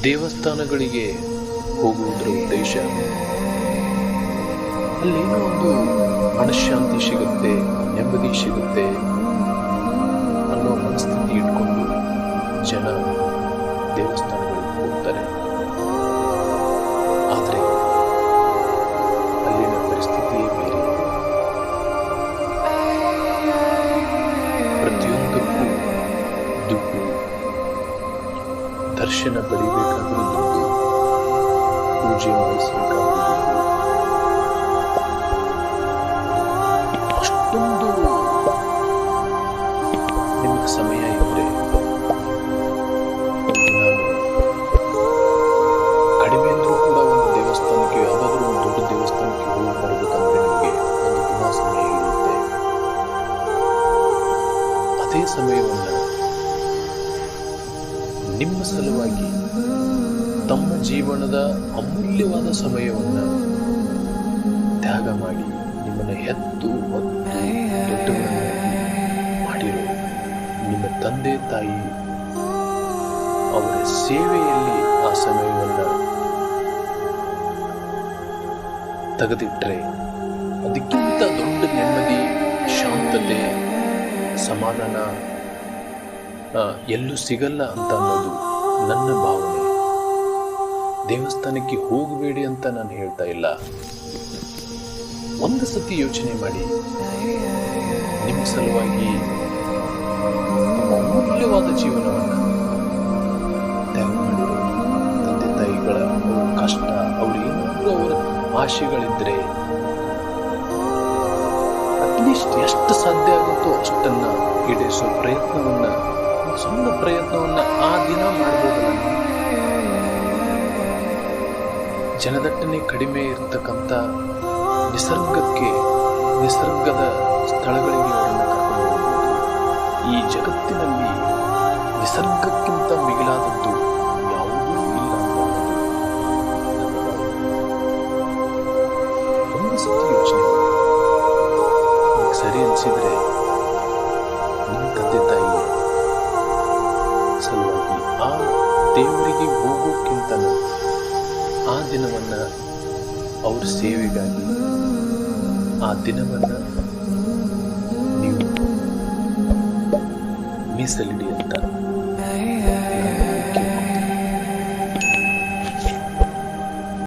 ದೇವಸ್ಥಾನಗಳಿಗೆ ಹೋಗುವುದರ ಉದ್ದೇಶ ಅಲ್ಲೇನೋ ಒಂದು ಮನಃಶಾಂತಿ ಸಿಗುತ್ತೆ, ನೆಮ್ಮದಿ ಸಿಗುತ್ತೆ ಅನ್ನೋ ಮನಸ್ಥಿತಿ ಇಟ್ಕೊಂಡು ಜನ ದೇವಸ್ಥಾನಗಳಿಗೆ ಹೋಗ್ತಾರೆ. ಆದರೆ ಅಲ್ಲಿನ ಪರಿಸ್ಥಿತಿಯೇ ಬೇರೆ. ಪ್ರತಿಯೊಂದಕ್ಕೂ ದುಡ್ಡು, ದರ್ಶನ ಪಡಿಬೇಕಾದ್ರೂ ದುಡ್ಡು, ಪೂಜೆ ಮಾಡಿಸಬೇಕಾದ್ರೂ ಅಷ್ಟೊಂದು ನಿಮಗೆ ಸಮಯ ಇದ್ದರೆ ನಾನು ಕಡಿಮೆ ಅಂದರೂ ಕೂಡ ಒಂದು ದೇವಸ್ಥಾನಕ್ಕೆ, ಯಾವುದಾದ್ರೂ ಒಂದು ದೊಡ್ಡ ದೇವಸ್ಥಾನಕ್ಕೆ ಹೋಗಿ ಬರಬೇಕಂದ್ರೆ ನಿಮಗೆ ಒಂದು ದಿನ ಸಮಯ ಇರುತ್ತೆ. ಅದೇ ಸಮಯವನ್ನು ನಿಮ್ಮ ಸಲುವಾಗಿ ತಮ್ಮ ಜೀವನದ ಅಮೂಲ್ಯವಾದ ಸಮಯವನ್ನು ತ್ಯಾಗ ಮಾಡಿ ನಿಮ್ಮನ್ನು ಹೆತ್ತು ಮತ್ತು ದೊಡ್ಡವರನ್ನಾಗಿ ಮಾಡಿರೋ ನಿಮ್ಮ ತಂದೆ ತಾಯಿ ಅವರ ಸೇವೆಯಲ್ಲಿ ಆ ಸಮಯವನ್ನು ತೆಗೆದಿಟ್ಟರೆ ಅದಕ್ಕಿಂತ ದೊಡ್ಡ ನೆಮ್ಮದಿ, ಶಾಂತತೆ, ಸಮಾಧಾನ ಎಲ್ಲೂ ಸಿಗಲ್ಲ ಅಂತ ಅನ್ನೋದು ನನ್ನ ಭಾವನೆ. ದೇವಸ್ಥಾನಕ್ಕೆ ಹೋಗಬೇಡಿ ಅಂತ ನಾನು ಹೇಳ್ತಾ ಇಲ್ಲ. ಒಂದು ಸತಿ ಯೋಚನೆ ಮಾಡಿ, ನಿಮ್ಮ ಸಲುವಾಗಿ ಅಮೂಲ್ಯವಾದ ಜೀವನವನ್ನು ತ್ಯಾಗ ಮಾಡಿರೋ ತಂದೆ ತಾಯಿಗಳ ಕಷ್ಟ, ಅವ್ರೇನಾದ್ರೂ ಅವರ ಆಶೆಗಳಿದ್ರೆ ಅಟ್ಲೀಸ್ಟ್ ಎಷ್ಟು ಸಾಧ್ಯ ಆಗುತ್ತೋ ಅಷ್ಟನ್ನ ಈಡೇರಿಸೋ ಪ್ರಯತ್ನವನ್ನು, ಸಣ್ಣ ಪ್ರಯತ್ನವನ್ನು ಆ ದಿನ ಮಾಡ್ಬೋದಲ್ಲ. ಜನದಟ್ಟಣೆ ಕಡಿಮೆ ಇರತಕ್ಕಂಥ ನಿಸರ್ಗದ ಸ್ಥಳಗಳಿಗೆ ಅವರನ್ನು ಕರ್ಕೊಂಡು ಹೋಗ್ಬೋದು. ಈ ಜಗತ್ತಿನಲ್ಲಿ ನಿಸರ್ಗಕ್ಕಿಂತ ಮಿಗಿಲಾದದ್ದು ಯಾವುದೂ ಇಲ್ಲ ಅನ್ನೋದು ಒಂದು ಸತಿ ಯೋಚನೆ ಮಾಡಿ. ನಿಮಗೆ ಸರಿ ಅನಿಸಿದರೆ ನಿಮ್ಮ ತಂದೆ ತಾಯಿ ಸಲುವಾಗಿ ಆ ದೇವರಿಗೆ ಹೋಗೋಕ್ಕಿಂತಲೂ ಆ ದಿನವನ್ನು ಅವ್ರ ಸೇವೆಗಾಗಿ ಆ ದಿನವನ್ನು ನೀವು ಮೀಸಲಿಡಿ ಅಂತ